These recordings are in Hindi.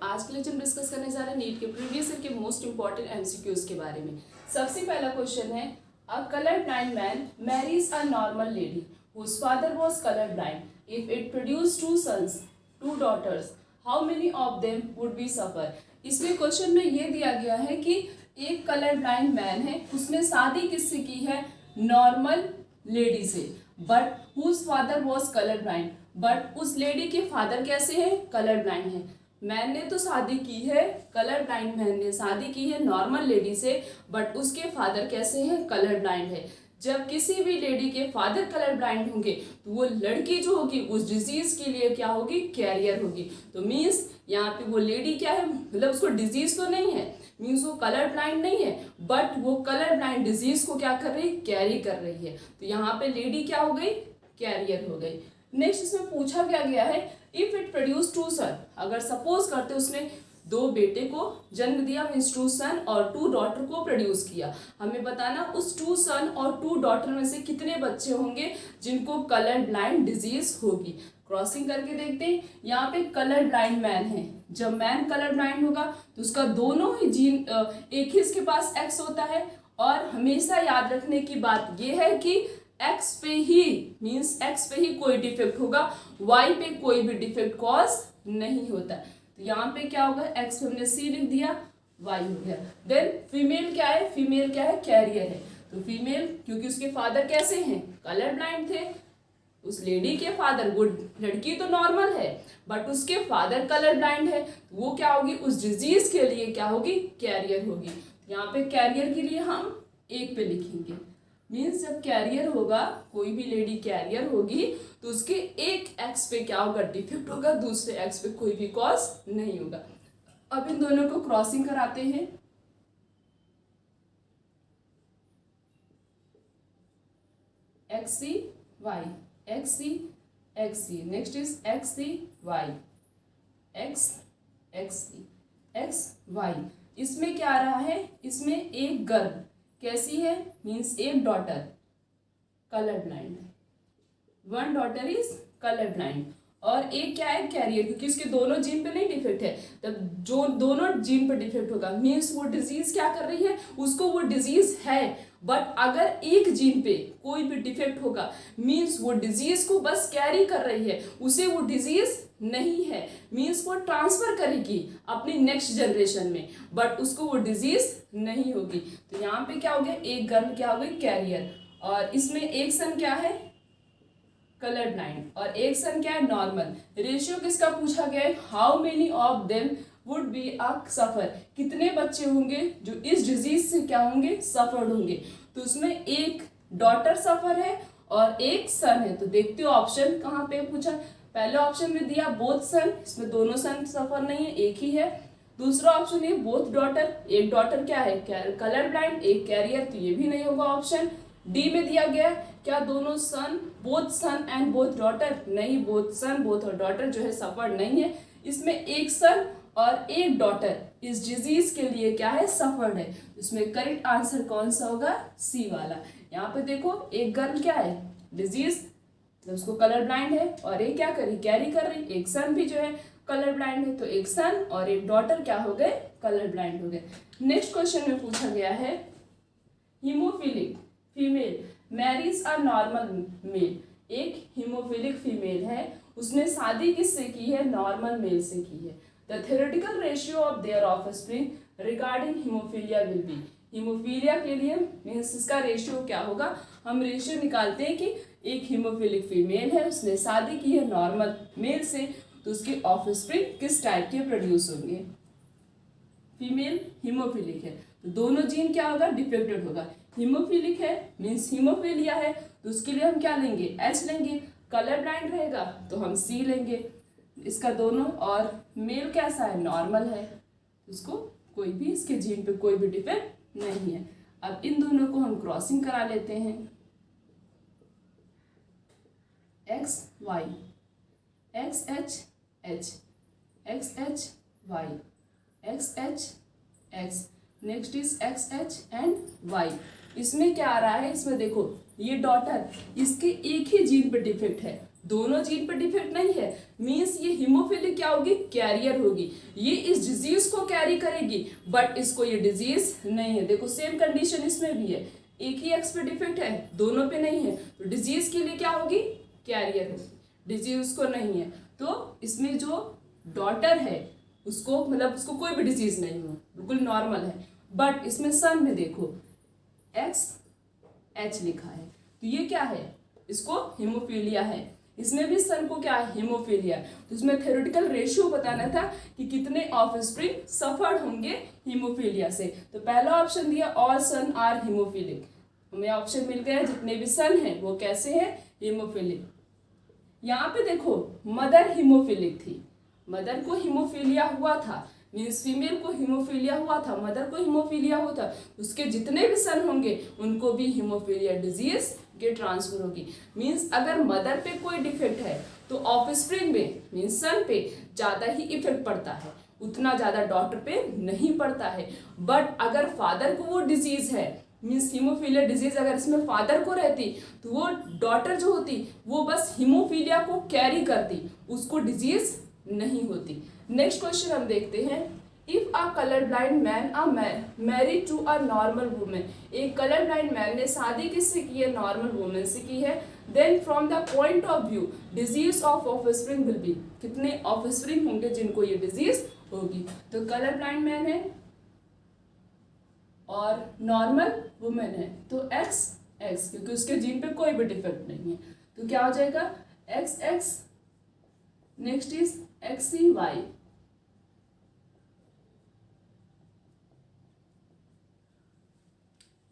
आज के लिए हम डिस्कस करने जा रहे हैं नीट के प्रीवियस ईयर के मोस्ट इंपॉर्टेंट एमसीक्यूज के बारे में। सबसे पहला क्वेश्चन है, a colour blind man marries a normal lady whose father was colour blind. If it produce two sons, two daughters, how many of them would be suffer. इसमें क्वेश्चन में ये दिया गया है कि एक कलर ब्लाइंड मैन है, उसने शादी किससे की है? नॉर्मल लेडी से, but whose father was colour blind. But उस लेडी के फादर कैसे हैं? कलर ब्लाइंड है। मैन ने तो शादी की है, कलर ब्लाइंड मैन ने शादी की है नॉर्मल लेडी से, बट उसके फादर कैसे हैं? कलर ब्लाइंड है। जब किसी भी लेडी के फादर कलर ब्लाइंड होंगे तो वो लड़की जो होगी उस डिजीज के लिए क्या होगी? कैरियर होगी। तो मीन्स यहाँ पे वो लेडी क्या है, मतलब उसको डिजीज तो नहीं है, मीन्स वो कलर ब्लाइंड नहीं है, बट वो कलर ब्लाइंड डिजीज को क्या कर रही? कैरी कर रही है। तो यहाँ पे लेडी क्या हो गई? कैरियर हो गई। नेक्स्ट इसमें पूछा क्या गया है, इफ इट प्रोड्यूस टू सन, अगर सपोज करते उसने दो बेटे को जन्म दिया, मीन्स टू सन और टू डॉटर को प्रोड्यूस किया, हमें बताना उस टू सन और टू डॉटर में से कितने बच्चे होंगे जिनको कलर ब्लाइंड डिजीज होगी। क्रॉसिंग करके देखते हैं। यहाँ पे कलर ब्लाइंड मैन है, जब मैन कलर ब्लाइंड होगा तो उसका दोनों ही जीन एक ही इसके पास एक्स होता है, और हमेशा याद रखने की बात यह है कि एक्स पे ही, मीन्स एक्स पे ही कोई डिफेक्ट होगा, वाई पे कोई भी डिफेक्ट कॉज नहीं होता। तो यहाँ पे क्या होगा? एक्स पे हमने सी लिख दिया, वाई हो गया। देन फीमेल क्या है? फीमेल क्या है? कैरियर है। तो फीमेल, क्योंकि उसके फादर कैसे हैं? कलर ब्लाइंड थे। उस लेडी के फादर, वो लड़की तो नॉर्मल है बट उसके फादर कलर ब्लाइंड है, तो वो क्या होगी? उस डिजीज के लिए क्या होगी? कैरियर होगी। यहाँ पे कैरियर के लिए हम एक पे लिखेंगे, मीन्स जब कैरियर होगा, कोई भी लेडी कैरियर होगी तो उसके एक एक्स पे क्या होगा? डिफेक्ट होगा, दूसरे एक्स पे कोई भी कॉज नहीं होगा। अब इन दोनों को क्रॉसिंग कराते हैं। X C Y, X C X C, next is X C Y, X X C X Y. इसमें क्या आ रहा है? इसमें एक गर्ल कैसी है? मीन्स एक डॉटर कलर ब्लाइंड है, one daughter is colour blind, और एक क्या है? कैरियर, क्योंकि इसके दोनों जीन पे नहीं डिफेक्ट है। तब जो दोनों जीन पे डिफेक्ट होगा मीन्स वो डिजीज क्या कर रही है? उसको वो डिजीज है, बट अगर एक जीन पे कोई भी डिफेक्ट होगा मीन्स वो डिजीज को बस कैरी कर रही है, उसे वो डिजीज नहीं है, मीन्स वो ट्रांसफर करेगी अपनी नेक्स्ट जनरेशन में, बट उसको वो डिजीज नहीं होगी। तो यहाँ पे क्या हो गया? एक गर्ल क्या हो गई? कैरियर, और इसमें एक सन क्या है? कलर ब्लाइंड, और एक सन क्या है? नॉर्मल। रेशियो किसका पूछा गया है? How many of them would be a suffer, कितने बच्चे होंगे जो इस डिजीज से क्या होंगे? सफर्ड होंगे। तो उसमें एक डॉटर सफर है और एक सन है। तो देखते हो ऑप्शन कहाँ पे पूछा। पहले ऑप्शन में दिया बोथ सन, इसमें दोनों सन सफर नहीं है, एक ही है। दूसरा ऑप्शन ये बोथ डॉटर, एक डॉटर क्या है? कलर ब्लाइंड, एक कैरियर, तो ये भी नहीं होगा ऑप्शन। डी में दिया गया क्या दोनों son, both son and both daughter? नहीं, बोथ सन, बोथ और डॉटर जो है सफर्ड नहीं है। इसमें एक सन और एक डॉटर इस डिजीज के लिए क्या है? सफर्ड है। इसमें करेक्ट आंसर कौन सा होगा? सी वाला। यहाँ पे देखो एक गर्ल क्या है? डिजीज, तो उसको कलर ब्लाइंड है, और एक क्या करी? कैरी कर रही। एक सन भी जो है कलर ब्लाइंड है, तो एक सन और एक डॉटर क्या हो गए? कलर ब्लाइंड हो गए। नेक्स्ट क्वेश्चन में पूछा गया है, haemophilic female marries a normal male. एक हीमोफिलिक फीमेल है, उसने शादी किससे की है? नॉर्मल मेल से की है। The theoretical ratio of their offspring regarding haemophilia will be. Haemophilia के लिए मीन्स इसका रेशियो क्या होगा? हम रेशियो निकालते हैं कि एक हीमोफिलिक फीमेल है, उसने शादी की है नॉर्मल मेल से, तो उसके ऑफस्प्रिंग किस टाइप के प्रोड्यूस होंगे? फीमेल हीमोफिलिक है तो दोनों जीन क्या होगा? डिफेक्टेड होगा। हीमोफिलिक है मीन्स हीमोफीलिया है, तो उसके लिए हम क्या लेंगे? एच लेंगे। कलर ब्लाइंड रहेगा तो हम सी लेंगे इसका दोनों, और मेल कैसा है? नॉर्मल है, उसको कोई भी इसके जीन पे कोई भी डिफेक्ट नहीं है। अब इन दोनों को हम क्रॉसिंग करा लेते हैं। X Y, X H H, X H Y, X H X, next is X H and Y. इसमें क्या आ रहा है? इसमें देखो ये डॉटर, इसके एक ही जीन पे डिफेक्ट है, दोनों जीन पे डिफेक्ट नहीं है, मीन्स ये हीमोफिलिक क्या होगी, कैरियर होगी। ये इस डिजीज को कैरी करेगी बट इसको ये डिजीज नहीं है। देखो सेम कंडीशन इसमें भी है, एक ही एक्स पे डिफेक्ट है, दोनों पे नहीं है, तो डिजीज के लिए क्या होगी, कैरियर होगी, डिजीज उसको नहीं है। तो इसमें जो डॉटर है उसको मतलब उसको कोई भी डिजीज नहीं हो, बिल्कुल नॉर्मल है। बट इसमें सन में देखो XH लिखा है, तो ये क्या है, इसको हीमोफीलिया है। इसमें भी सन को क्या है, हीमोफीलिया। तो इसमें थ्योरेटिकल रेशियो बताना था कि कितने ऑफस्प्रिंग सफर्ड होंगे हीमोफीलिया से। तो पहला ऑप्शन दिया ऑल सन आर हीमोफीलिक, हमें ऑप्शन मिल गया जितने भी सन है वो कैसे है, हीमोफीलिक। यहाँ पे देखो मदर हीमोफीलिक थी, मदर को हीमोफीलिया हुआ था, मीन्स फीमेल को हीमोफीलिया हुआ था, मदर को हीमोफीलिया होता, उसके जितने भी सन होंगे उनको भी हीमोफीलिया डिजीज के ट्रांसफर होगी। मीन्स अगर मदर पे कोई डिफेक्ट है तो ऑफस्प्रिंग में मीन्स सन पे ज़्यादा ही इफेक्ट पड़ता है, उतना ज़्यादा डॉटर पे नहीं पड़ता है। बट अगर फादर को वो डिजीज है, मीन्स हीमोफीलिया डिजीज अगर इसमें फादर को रहती तो वो डॉटर जो होती वो बस हीमोफीलिया को कैरी करती, उसको डिजीज नहीं होती। नेक्स्ट क्वेश्चन हम देखते हैं, if a colour blind man a married to a normal woman, एक कलर ब्लाइंड मैन ने शादी किससे की है, नॉर्मल वुमेन से की है, then from the point of view disease of offspring will be, कितने ऑफस्प्रिंग होंगे जिनको ये डिजीज होगी। तो कलर ब्लाइंड मैन है और नॉर्मल वुमेन है तो XX, क्योंकि उसके जीन पे कोई भी डिफेक्ट नहीं है, तो क्या हो जाएगा XX। नेक्स्ट इज XCY,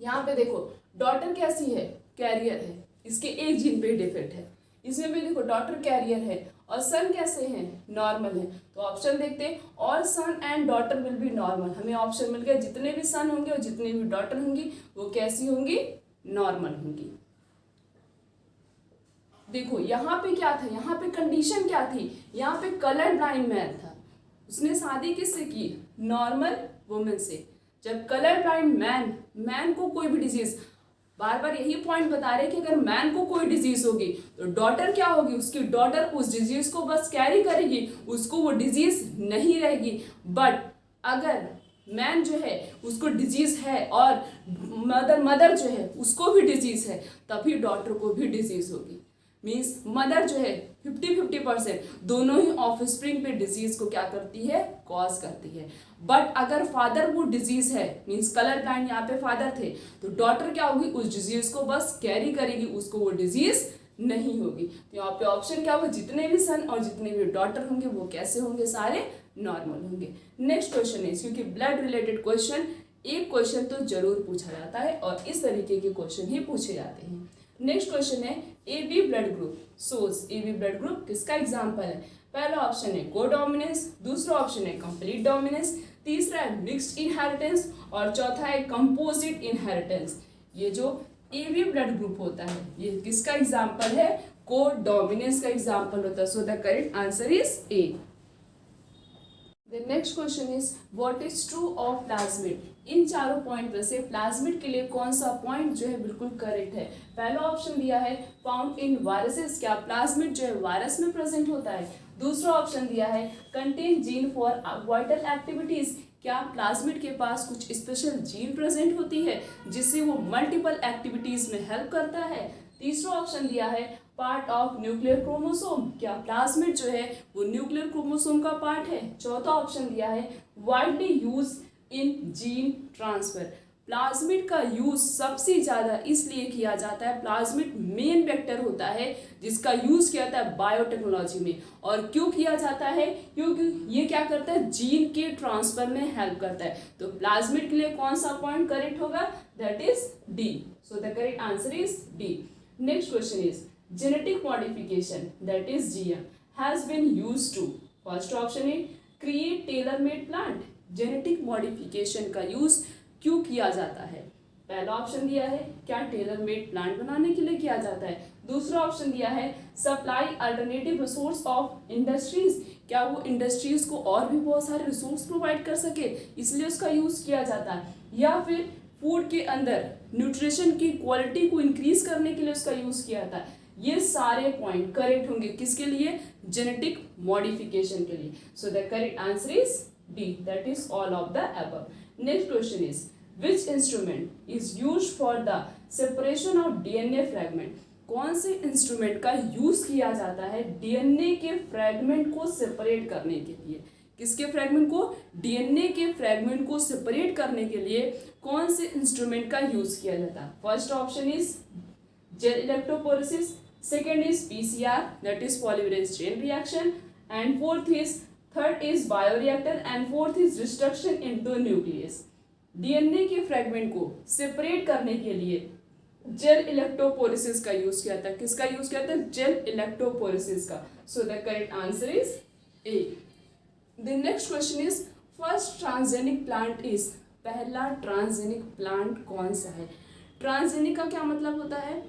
यहाँ पे देखो डॉटर कैसी है, कैरियर है, इसके एक जीन पे डिफेक्ट है, इसमें भी देखो डॉटर कैरियर है और सन कैसे हैं, नॉर्मल है। तो ऑप्शन देखते हैं, all son and daughter will be normal, हमें ऑप्शन मिल गया जितने भी सन होंगे और जितने भी डॉटर होंगी वो कैसी होंगी, नॉर्मल होंगी। देखो यहाँ पे क्या था, यहाँ पे कंडीशन क्या थी, यहाँ पे कलर ब्लाइंड मैन था, उसने शादी किससे की, नॉर्मल वुमेन से। जब कलर ब्लाइंड मैन को कोई भी डिजीज, बार बार यही पॉइंट बता रहे कि अगर मैन को कोई डिजीज होगी तो डॉटर क्या होगी, उसकी डॉटर उस डिजीज को बस कैरी करेगी, उसको वो डिजीज नहीं रहेगी। बट अगर मैन जो है उसको डिजीज है और मदर जो है उसको भी डिजीज है, तभी डॉटर को भी डिजीज होगी। मीन्स मदर जो है 50-50% दोनों ही ऑफस्प्रिंग पे डिजीज को क्या करती है, कॉज करती है। बट अगर फादर वो डिजीज है, मीन्स कलर ब्लाइंड यहाँ पे फादर थे, तो डॉटर क्या होगी, उस डिजीज को बस कैरी करेगी, उसको वो डिजीज नहीं होगी। तो यहाँ पे ऑप्शन क्या होगा, जितने भी सन और जितने भी डॉटर होंगे वो कैसे होंगे, सारे नॉर्मल होंगे। नेक्स्ट क्वेश्चन है, क्योंकि ब्लड रिलेटेड क्वेश्चन एक क्वेश्चन तो जरूर पूछा जाता है और इस तरीके के क्वेश्चन ही पूछे जाते हैं। नेक्स्ट क्वेश्चन है, AB ब्लड ग्रुप सोज, AB ब्लड ग्रुप किसका एग्जाम्पल है। पहला ऑप्शन है कोडोमिनेंस, दूसरा ऑप्शन है कंप्लीट डोमिनेंस, तीसरा है मिक्स्ड इनहेरिटेंस और चौथा है कंपोजिट इनहेरिटेंस। ये जो AB ब्लड ग्रुप होता है ये किसका एग्जाम्पल है, कोडोमिनेंस का एग्जाम्पल होता है। सो the correct answer is A। The next question is what is true of plasmid। इन चारों पॉइंट में से प्लाज्मिड के लिए कौन सा पॉइंट जो है बिल्कुल करेक्ट है। पहला ऑप्शन दिया है फाउंड इन वायरसेस, क्या प्लाज्मिड जो है वायरस में प्रेजेंट होता है। दूसरा ऑप्शन दिया है contain gene for vital activities, क्या प्लाज्मिड के पास कुछ स्पेशल जीन प्रेजेंट होती है जिससे वो मल्टीपल एक्टिविटीज में हेल्प करता है। तीसरा ऑप्शन दिया है पार्ट ऑफ न्यूक्लियर क्रोमोसोम, क्या प्लाज्मिड जो है वो न्यूक्लियर क्रोमोसोम का पार्ट है। चौथा ऑप्शन दिया है widely use in gene transfer, plasmid का यूज सबसे ज़्यादा इसलिए किया जाता है, प्लाज्मिड मेन वेक्टर होता है जिसका यूज किया जाता है बायोटेक्नोलॉजी में। और क्यों किया जाता है, क्योंकि ये क्या करता है, जीन के ट्रांसफर में हेल्प करता है। तो प्लाज्मिड के लिए कौन सा पॉइंट करेक्ट होगा, that is D। So the correct answer is D। Next question is genetic modification, that is GM, has been used to, first option है create tailor made plant, genetic modification का यूज क्यों किया जाता है। पहला ऑप्शन दिया है क्या टेलर मेड प्लांट बनाने के लिए किया जाता है। दूसरा ऑप्शन दिया है supply alternative resource of industries, क्या वो इंडस्ट्रीज को और भी बहुत सारे रिसोर्स प्रोवाइड कर सके इसलिए उसका यूज किया जाता है। या फिर फूड के अंदर न्यूट्रिशन की क्वालिटी को इंक्रीज करने के लिए उसका यूज किया जाता है। ये सारे पॉइंट करेक्ट होंगे किसके लिए, जेनेटिक मॉडिफिकेशन के लिए। सो the correct answer is D, that is all of the above. Next question is which instrument is used for the separation of DNA fragment. कौन से इंस्ट्रूमेंट का यूज किया जाता है डीएनए के फ्रैगमेंट को सेपरेट करने के लिए। किसके फ्रैगमेंट को, डीएनए के फ्रैगमेंट को सेपरेट करने के लिए कौन से इंस्ट्रूमेंट का यूज किया जाता है। First option is gel electrophoresis, second is PCR that is polymerase chain reaction, and third is bioreactor, and fourth is destruction into nucleus. DNA के फ्रैगमेंट को सेपरेट करने के लिए जेल इलेक्ट्रोपोरेसिस का यूज किया था। किसका यूज किया था, जेल इलेक्ट्रोपोरेसिस का। सो the correct answer is a. The next question is first transgenic plant is, पहला ट्रांसजेनिक प्लांट कौन सा है। ट्रांसजेनिक का क्या मतलब होता है,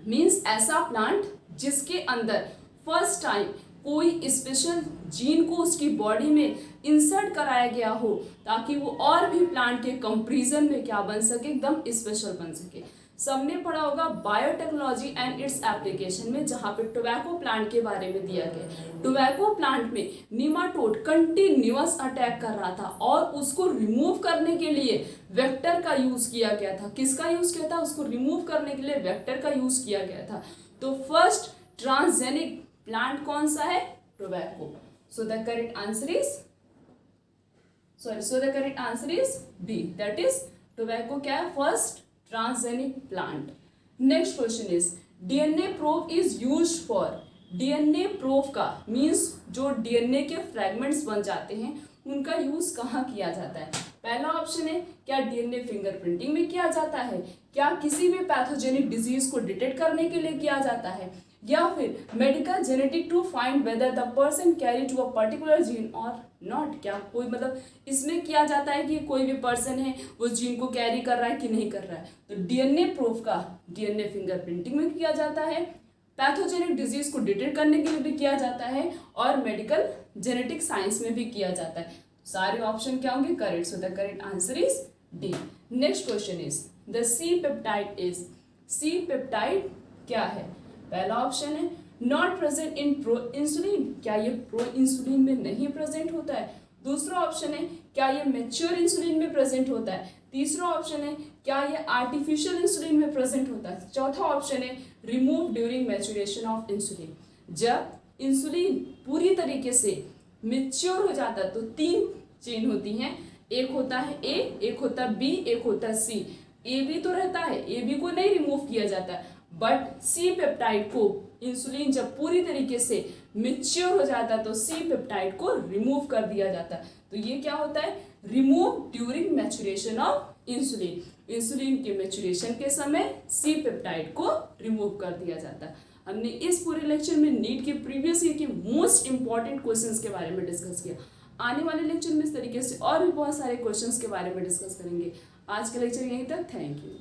मीन्स ऐसा प्लांट जिसके अंदर फर्स्ट टाइम कोई स्पेशल जीन को उसकी बॉडी में इंसर्ट कराया गया हो ताकि वो और भी प्लांट के कंपैरिजन में क्या बन सके, एकदम स्पेशल बन सके। सबने पढ़ा होगा बायोटेक्नोलॉजी एंड इट्स एप्लीकेशन में, जहाँ पे टोबैको प्लांट के बारे में दिया गया। टोबैको प्लांट में निमाटोड कंटिन्यूअस अटैक कर रहा था और उसको रिमूव करने के लिए वेक्टर का यूज किया गया था। किसका यूज किया था, उसको रिमूव करने के लिए वेक्टर का यूज किया गया था। तो फर्स्ट ट्रांसजेनिक प्लांट कौन सा है, tobacco. So the correct answer is B, that is tobacco क्या है, first transgenic plant. Next question is DNA probe is used for. DNA probe का मीन्स जो डीएनए के फ्रैगमेंट्स बन जाते हैं उनका यूज कहाँ किया जाता है। पहला ऑप्शन है क्या डीएनए फिंगरप्रिंटिंग में किया जाता है, क्या किसी भी पैथोजेनिक डिजीज को डिटेक्ट करने के लिए किया जाता है, या फिर medical genetic to find whether the person carry to a particular gene और नॉट। क्या कोई मतलब इसमें किया जाता है कि कोई भी पर्सन है वो जीन को कैरी कर रहा है कि नहीं कर रहा है। तो डीएनए प्रूफ का डीएनए फिंगरप्रिंटिंग में किया जाता है, पैथोजेनिक डिजीज को डिटेक्ट करने के लिए भी किया जाता है, और मेडिकल जेनेटिक साइंस में भी किया जाता है। सारे ऑप्शन क्या होंगे, correct. So the correct answer is D. Next question is the C peptide is. C peptide क्या है। पहला ऑप्शन है not present in proinsulin, क्या ये प्रो इंसुलिन में नहीं प्रेजेंट होता है। दूसरा ऑप्शन है क्या ये मैच्योर इंसुलिन में प्रेजेंट होता है। तीसरा ऑप्शन है क्या ये आर्टिफिशियल इंसुलिन में प्रेजेंट होता है। चौथा ऑप्शन है remove during maturation of insulin. जब इंसुलिन पूरी तरीके से मैच्योर हो जाता है तो 3 चेन होती हैं, एक होता है ए, एक होता है बी, एक होता है सी। ए बी तो रहता है, ए बी को नहीं रिमूव किया जाता है, बट सी पेप्टाइड को इंसुलिन जब पूरी तरीके से मैच्योर हो जाता है तो सी पेप्टाइड को रिमूव कर दिया जाता है। तो ये क्या होता है, remove during maturation of insulin. Insulin के मैच्योरेशन के समय सी पेप्टाइड को रिमूव कर दिया जाता है। हमने इस पूरे लेक्चर में नीट के प्रीवियस ईयर के मोस्ट इंपॉर्टेंट क्वेश्चंस के बारे में डिस्कस किया। आने वाले लेक्चर में इस तरीके से और भी बहुत सारे क्वेश्चंस के बारे में डिस्कस करेंगे। आज का लेक्चर यहीं तक, थैंक यू।